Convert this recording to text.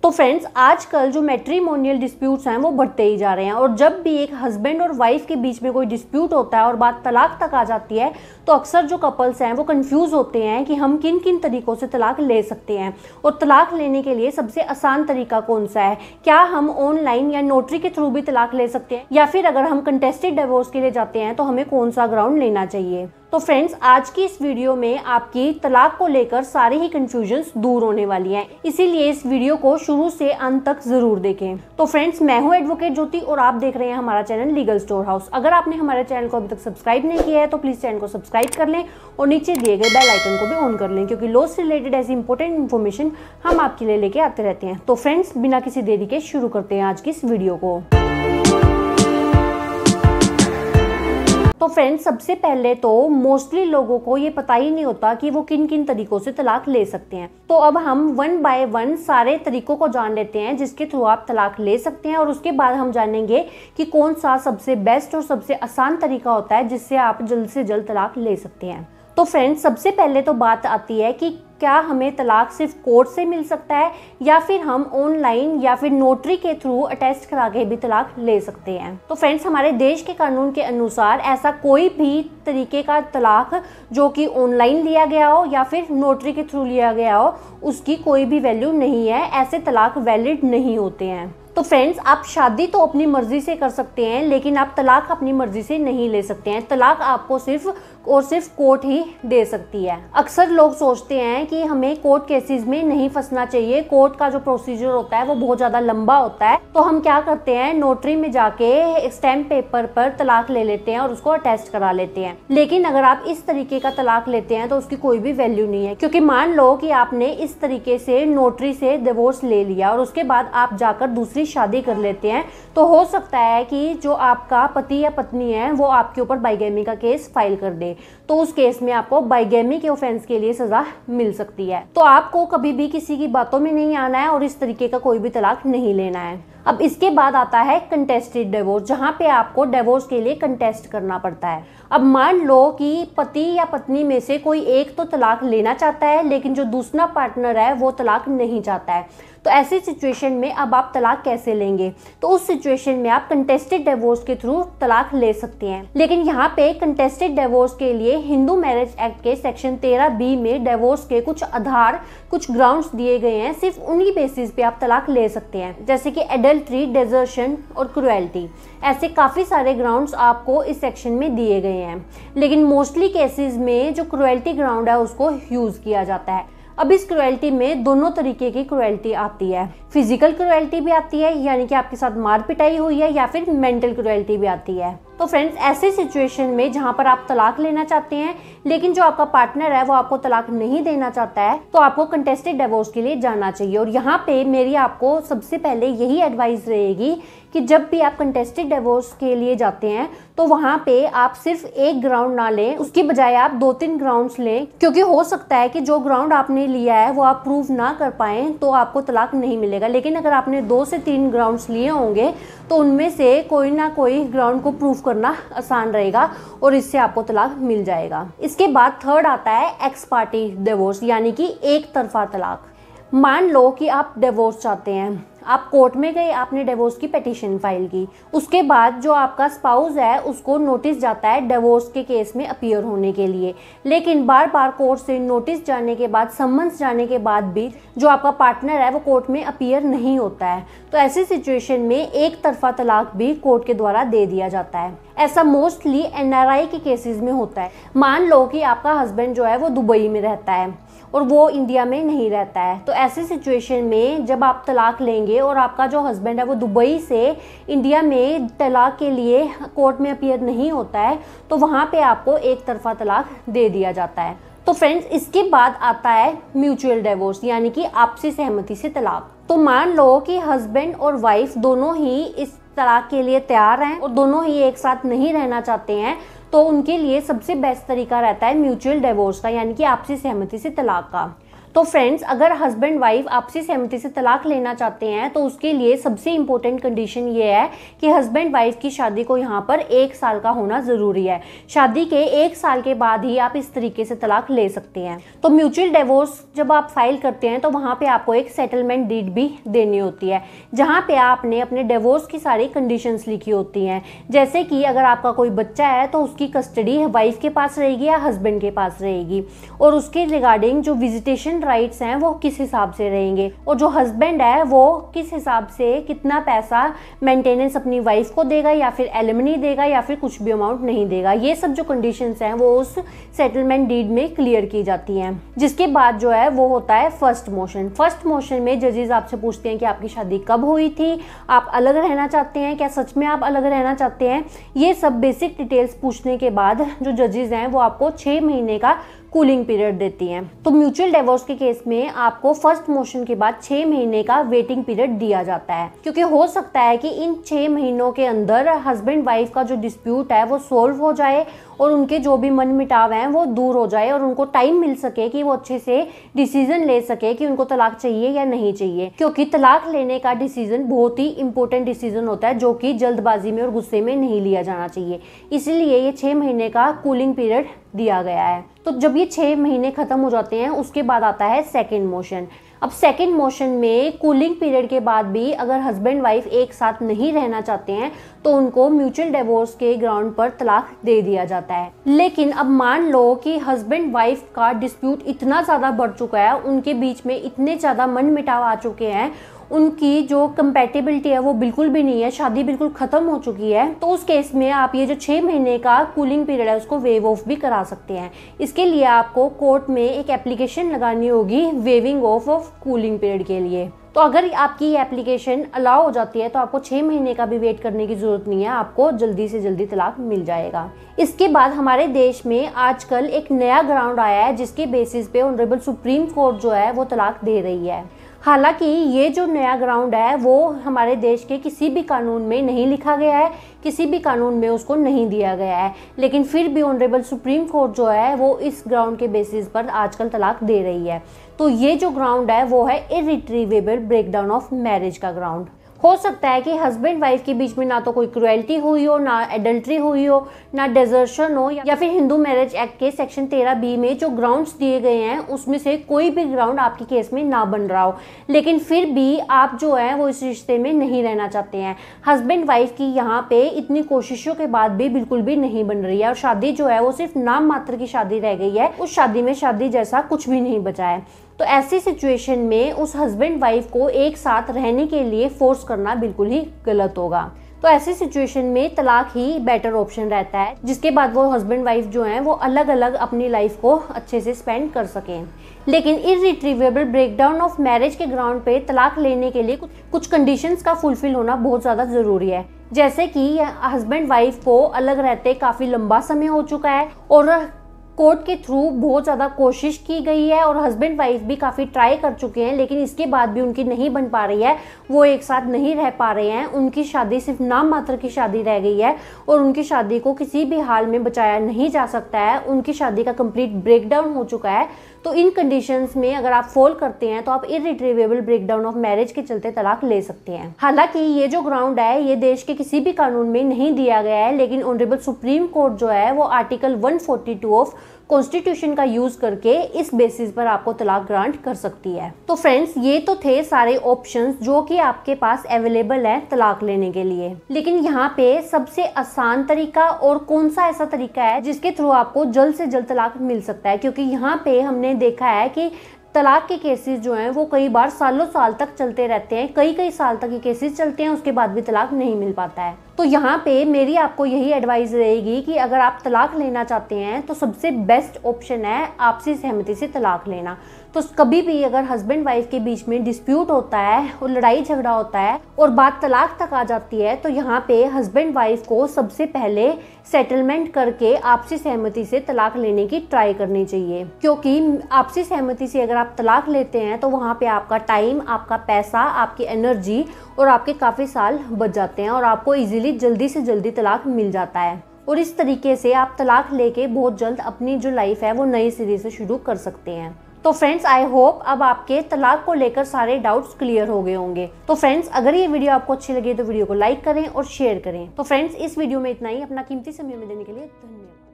तो फ्रेंड्स, आजकल जो मैट्रिमोनियल डिस्प्यूट्स हैं वो बढ़ते ही जा रहे हैं और जब भी एक हस्बैंड और वाइफ के बीच में कोई डिस्प्यूट होता है और बात तलाक तक आ जाती है तो अक्सर जो कपल्स हैं वो कंफ्यूज होते हैं कि हम किन किन तरीकों से तलाक ले सकते हैं और तलाक लेने के लिए सबसे आसान तरीका कौन सा है। क्या हम ऑनलाइन या नोटरी के थ्रू भी तलाक ले सकते हैं या फिर अगर हम कंटेस्टेड डिवोर्स के लिए जाते हैं तो हमें कौन सा ग्राउंड लेना चाहिए। तो फ्रेंड्स, आज की इस वीडियो में आपकी तलाक को लेकर सारी ही कंफ्यूजन्स दूर होने वाली हैं, इसीलिए इस वीडियो को शुरू से अंत तक जरूर देखें। तो फ्रेंड्स, मैं हूं एडवोकेट ज्योति और आप देख रहे हैं हमारा चैनल लीगल स्टोर हाउस। अगर आपने हमारे चैनल को अभी तक सब्सक्राइब नहीं किया है तो प्लीज चैनल को सब्सक्राइब कर लें और नीचे दिए गए बेल आइकन को भी ऑन कर लें, क्योंकि लॉ से रिलेटेड ऐसी इंपॉर्टेंट इन्फॉर्मेशन हम आपके लिए लेके आते रहते हैं। तो फ्रेंड्स, बिना किसी देरी के शुरू करते हैं आज की इस वीडियो को। तो फ्रेंड्स, सबसे पहले तो मोस्टली लोगों को ये पता ही नहीं होता कि वो किन किन तरीकों से तलाक ले सकते हैं। तो अब हम वन बाय वन सारे तरीकों को जान लेते हैं जिसके थ्रू आप तलाक ले सकते हैं और उसके बाद हम जानेंगे कि कौन सा सबसे बेस्ट और सबसे आसान तरीका होता है जिससे आप जल्द से जल्द तलाक ले सकते हैं। तो फ्रेंड्स, सबसे पहले तो बात आती है कि क्या हमें तलाक सिर्फ कोर्ट से मिल सकता है या फिर हम ऑनलाइन या फिर नोटरी के थ्रू अटेस्ट करा के भी तलाक ले सकते हैं। तो फ्रेंड्स, हमारे देश के कानून के अनुसार ऐसा कोई भी तरीके का तलाक जो कि ऑनलाइन लिया गया हो या फिर नोटरी के थ्रू लिया गया हो उसकी कोई भी वैल्यू नहीं है। ऐसे तलाक वैलिड नहीं होते हैं। तो फ्रेंड्स, आप शादी तो अपनी मर्जी से कर सकते हैं लेकिन आप तलाक अपनी मर्जी से नहीं ले सकते हैं। तलाक आपको सिर्फ और सिर्फ कोर्ट ही दे सकती है। अक्सर लोग सोचते हैं कि हमें कोर्ट केसेस में नहीं फंसना चाहिए, कोर्ट का जो प्रोसीजर होता है वो बहुत ज़्यादा लंबा होता है, तो हम क्या करते हैं नोटरी में जाके स्टैम्प पेपर पर तलाक ले लेते हैं और उसको अटेस्ट करा लेते हैं। लेकिन अगर आप इस तरीके का तलाक लेते हैं तो उसकी कोई भी वैल्यू नहीं है, क्योंकि मान लो कि आपने इस तरीके से नोटरी से डिवोर्स ले लिया और उसके बाद आप जाकर दूसरी शादी कर लेते हैं तो हो सकता है कि जो आपका पति या पत्नी है वो आपके ऊपर बाइगेमी का केस फाइल कर दे, तो उस केस में आपको बाइगेमी के ऑफेंस के लिए सजा मिल सकती है। तो आपको कभी भी किसी की बातों में नहीं आना है और इस तरीके का कोई भी तलाक नहीं लेना है। अब इसके बाद आता है कंटेस्टेड डिवोर्स, जहां पे आपको डिवोर्स के लिए कंटेस्ट करना पड़ता है। अब मान लो कि पति या पत्नी में से कोई एक तो तलाक लेना चाहता है लेकिन जो दूसरा पार्टनर है वो तलाक नहीं चाहता है, तो ऐसी सिचुएशन में अब आप तलाक कैसे लेंगे? तो उस सिचुएशन में आप कंटेस्टेड डिवोर्स के थ्रू तलाक ले सकते हैं। लेकिन यहाँ पे कंटेस्टेड डिवोर्स के लिए हिंदू मैरिज एक्ट के सेक्शन 13B में डिवोर्स के कुछ आधार, कुछ ग्राउंड्स दिए गए हैं। सिर्फ उन्हीं बेसिस पे आप तलाक ले सकते हैं, जैसे कि एडल्ट्री, डेजर्शन और क्रुएल्टी। ऐसे काफ़ी सारे ग्राउंड्स आपको इस सेक्शन में दिए गए हैं, लेकिन मोस्टली केसेस में जो क्रुएल्टी ग्राउंड है उसको यूज़ किया जाता है। अब इस क्रुएल्टी में दोनों तरीके की क्रुएल्टी आती है। फिजिकल क्रुएल्टी भी आती है, यानी कि आपके साथ मार पिटाई हुई है, या फिर मेंटल क्रुएल्टी भी आती है। तो फ्रेंड्स, ऐसे सिचुएशन में जहां पर आप तलाक लेना चाहते हैं लेकिन जो आपका पार्टनर है वो आपको तलाक नहीं देना चाहता है तो आपको कंटेस्टेड डिवोर्स के लिए जाना चाहिए। और यहाँ पे मेरी आपको सबसे पहले यही एडवाइस रहेगी कि जब भी आप कंटेस्टेड डिवोर्स के लिए जाते हैं तो वहाँ पे आप सिर्फ एक ग्राउंड ना लें, उसकी बजाय आप 2-3 ग्राउंड्स लें, क्योंकि हो सकता है कि जो ग्राउंड आपने लिया है वो आप प्रूव ना कर पाएं तो आपको तलाक नहीं मिलेगा। लेकिन अगर आपने 2 से 3 ग्राउंड्स लिए होंगे तो उनमें से कोई ना कोई ग्राउंड को प्रूव करना आसान रहेगा और इससे आपको तलाक मिल जाएगा। इसके बाद थर्ड आता है एक्स पार्टी डिवोर्स, यानी कि एक तरफा तलाक। मान लो कि आप डिवोर्स चाहते हैं, आप कोर्ट में गए, आपने डिवोर्स की पिटीशन फाइल की, उसके बाद जो आपका स्पाउस है उसको नोटिस जाता है डिवोर्स के केस में अपीयर होने के लिए, लेकिन बार बार कोर्ट से नोटिस जाने के बाद, सम्मन्स जाने के बाद भी जो आपका पार्टनर है वो कोर्ट में अपीयर नहीं होता है, तो ऐसी सिचुएशन में एक तरफा तलाक भी कोर्ट के द्वारा दे दिया जाता है। ऐसा मोस्टली NRI के केसेस में होता है। मान लो कि आपका हस्बैंड जो है वो दुबई में रहता है और वो इंडिया में नहीं रहता है, तो ऐसी सिचुएशन में जब आप तलाक लेंगे और आपका जो हस्बैंड है वो दुबई से इंडिया में तलाक के लिए कोर्ट में अपीयर नहीं होता है तो वहाँ पे आपको एक तरफा तलाक दे दिया जाता है। तो फ्रेंड्स, इसके बाद आता है म्यूचुअल डिवोर्स, यानी कि आपसी सहमति से तलाक। तो मान लो कि हस्बैंड और वाइफ दोनों ही इस तलाक के लिए तैयार हैं और दोनों ही एक साथ नहीं रहना चाहते हैं, तो उनके लिए सबसे बेस्ट तरीका रहता है म्यूचुअल डिवोर्स का, यानी कि आपसी सहमति से तलाक का। तो फ्रेंड्स, अगर हस्बैंड वाइफ आपसी सहमति से तलाक लेना चाहते हैं तो उसके लिए सबसे इम्पोर्टेंट कंडीशन ये है कि हस्बैंड वाइफ की शादी को यहाँ पर 1 साल का होना ज़रूरी है। शादी के 1 साल के बाद ही आप इस तरीके से तलाक ले सकते हैं। तो म्यूचुअल डिवोर्स जब आप फाइल करते हैं तो वहाँ पे आपको एक सेटलमेंट डीड भी देनी होती है, जहाँ पे आपने अपने डिवोर्स की सारी कंडीशंस लिखी होती हैं। जैसे कि अगर आपका कोई बच्चा है तो उसकी कस्टडी वाइफ के पास रहेगी या हस्बैंड के पास रहेगी, और उसके रिगार्डिंग जो विजिटेशन राइट्स हैं वो किस हिसाब से रहेंगे, और जो हस्बैंड है वो किस हिसाब से कितना पैसा मेंटेनेंस अपनी वाइफ को देगा या फिर एलिमनी देगा या फिर कुछ भी अमाउंट नहीं देगा। ये सब जो कंडीशंस हैं वो उस सेटलमेंट डीड में क्लियर की जाती हैं। जिसके बाद जो है वो होता है फर्स्ट मोशन। फर्स्ट मोशन में जजेस आपसे पूछते हैं कि आपकी शादी कब हुई थी, आप अलग रहना चाहते हैं, क्या सच में आप अलग रहना चाहते हैं। ये सब बेसिक डिटेल्स पूछने के बाद जो जजेस हैं वो आपको 6 महीने का कूलिंग पीरियड देती हैं। तो म्यूचुअल डिवोर्स के केस में आपको फर्स्ट मोशन के बाद 6 महीने का वेटिंग पीरियड दिया जाता है, क्योंकि हो सकता है कि इन 6 महीनों के अंदर हस्बैंड वाइफ का जो डिस्प्यूट है वो सोल्व हो जाए और उनके जो भी मनमुटाव हैं वो दूर हो जाए और उनको टाइम मिल सके कि वो अच्छे से डिसीजन ले सके कि उनको तलाक चाहिए या नहीं चाहिए। क्योंकि तलाक लेने का डिसीजन बहुत ही इंपॉर्टेंट डिसीजन होता है जो कि जल्दबाजी में और गुस्से में नहीं लिया जाना चाहिए। इसीलिए ये 6 महीने का कूलिंग पीरियड दिया गया है। तो जब ये 6 महीने खत्म हो जाते हैं उसके बाद आता है सेकेंड मोशन। अब सेकेंड मोशन में कूलिंग पीरियड के बाद भी अगर हस्बैंड वाइफ एक साथ नहीं रहना चाहते हैं तो उनको म्यूचुअल डिवोर्स के ग्राउंड पर तलाक दे दिया जाता है। लेकिन अब मान लो कि हस्बैंड वाइफ का डिस्प्यूट इतना ज़्यादा बढ़ चुका है, उनके बीच में इतने ज़्यादा मनमुटाव आ चुके हैं, उनकी जो कंपैटिबिलिटी है वो बिल्कुल भी नहीं है, शादी बिल्कुल खत्म हो चुकी है, तो उस केस में आप ये जो 6 महीने का कूलिंग पीरियड है उसको वेव ऑफ भी करा सकते हैं। इसके लिए आपको कोर्ट में एक एप्लीकेशन लगानी होगी वेविंग ऑफ कूलिंग पीरियड के लिए। तो अगर आपकी एप्लीकेशन अलाउ हो जाती है तो आपको 6 महीने का भी वेट करने की जरूरत नहीं है, आपको जल्दी से जल्दी तलाक मिल जाएगा। इसके बाद हमारे देश में आजकल एक नया ग्राउंड आया है जिसके बेसिस पे ऑनरेबल सुप्रीम कोर्ट जो है वो तलाक दे रही है। हालांकि ये जो नया ग्राउंड है वो हमारे देश के किसी भी कानून में नहीं लिखा गया है, किसी भी कानून में उसको नहीं दिया गया है, लेकिन फिर भी ऑनरेबल सुप्रीम कोर्ट जो है वो इस ग्राउंड के बेसिस पर आजकल तलाक दे रही है। तो ये जो ग्राउंड है वो है इर्रिट्रीवेबल ब्रेकडाउन ऑफ मैरिज का ग्राउंड। हो सकता है कि हस्बैंड वाइफ के बीच में ना तो कोई क्रुएल्टी हुई हो, ना एडल्ट्री हुई हो, ना डेजर्शन हो, या फिर हिंदू मैरिज एक्ट के सेक्शन 13B में जो ग्राउंड्स दिए गए हैं उसमें से कोई भी ग्राउंड आपके केस में ना बन रहा हो, लेकिन फिर भी आप जो है वो इस रिश्ते में नहीं रहना चाहते हैं। हस्बैंड वाइफ की यहाँ पे इतनी कोशिशों के बाद भी बिल्कुल भी नहीं बन रही है और शादी जो है वो सिर्फ नाम मात्र की शादी रह गई है, उस शादी में शादी जैसा कुछ भी नहीं बचा है। तो ऐसी सिचुएशन में उस हस्बैंड वाइफ को एक साथ रहने के लिए फोर्स करना बिल्कुल ही गलत होगा। तो ऐसी सिचुएशन में तलाक ही बेटर ऑप्शन रहता है, जिसके बाद वो हस्बैंड वाइफ जो हैं वो अलग अलग अपनी लाइफ को अच्छे से स्पेंड कर सकें। लेकिन इर्रिट्रीवेबल ब्रेकडाउन ऑफ मैरिज के ग्राउंड पे तलाक लेने के लिए कुछ कंडीशंस का फुलफिल होना बहुत ज़्यादा ज़रूरी है। जैसे कि हस्बैंड वाइफ को अलग रहते काफ़ी लंबा समय हो चुका है और कोर्ट के थ्रू बहुत ज़्यादा कोशिश की गई है और हस्बैंड वाइफ भी काफ़ी ट्राई कर चुके हैं, लेकिन इसके बाद भी उनकी नहीं बन पा रही है, वो एक साथ नहीं रह पा रहे हैं, उनकी शादी सिर्फ नाम मात्र की शादी रह गई है और उनकी शादी को किसी भी हाल में बचाया नहीं जा सकता है, उनकी शादी का कंप्लीट ब्रेकडाउन हो चुका है। तो इन कंडीशंस में अगर आप फॉल करते हैं तो आप इर्रिट्रीवेबल ब्रेकडाउन ऑफ मैरिज के चलते तलाक ले सकते हैं। हालांकि ये जो ग्राउंड है ये देश के किसी भी कानून में नहीं दिया गया है, लेकिन ऑनरेबल सुप्रीम कोर्ट जो है वो आर्टिकल 142 ऑफ कॉन्स्टिट्यूशन का यूज करके इस बेसिस पर आपको तलाक ग्रांट कर सकती है। तो फ्रेंड्स, ये तो थे सारे ऑप्शंस जो कि आपके पास अवेलेबल है तलाक लेने के लिए, लेकिन यहाँ पे सबसे आसान तरीका और कौन सा ऐसा तरीका है जिसके थ्रू आपको जल्द से जल्द तलाक मिल सकता है, क्योंकि यहाँ पे हमने देखा है कि तलाक के केसेस जो हैं वो कई बार सालों साल तक चलते रहते हैं, कई साल तक ये केसेस चलते हैं, उसके बाद भी तलाक नहीं मिल पाता है। तो यहाँ पे मेरी आपको यही एडवाइस रहेगी कि अगर आप तलाक लेना चाहते हैं तो सबसे बेस्ट ऑप्शन है आपसी सहमति से तलाक लेना। तो कभी भी अगर हस्बैंड वाइफ के बीच में डिस्प्यूट होता है और लड़ाई झगड़ा होता है और बात तलाक तक आ जाती है, तो यहाँ पे हस्बैंड वाइफ को सबसे पहले सेटलमेंट करके आपसी सहमति से तलाक लेने की ट्राई करनी चाहिए, क्योंकि आपसी सहमति से अगर आप तलाक लेते हैं तो वहाँ पे आपका टाइम, आपका पैसा, आपकी एनर्जी और आपके काफ़ी साल बच जाते हैं और आपको इजीली जल्दी से जल्दी तलाक मिल जाता है। और इस तरीके से आप तलाक लेके बहुत जल्द अपनी जो लाइफ है वो नए सिरे से शुरू कर सकते हैं। तो फ्रेंड्स आई होप अब आपके तलाक को लेकर सारे डाउट्स क्लियर हो गए होंगे। तो फ्रेंड्स अगर ये वीडियो आपको अच्छी लगे तो वीडियो को लाइक करें और शेयर करें। तो फ्रेंड्स इस वीडियो में इतना ही। अपना कीमती समय में देने के लिए धन्यवाद।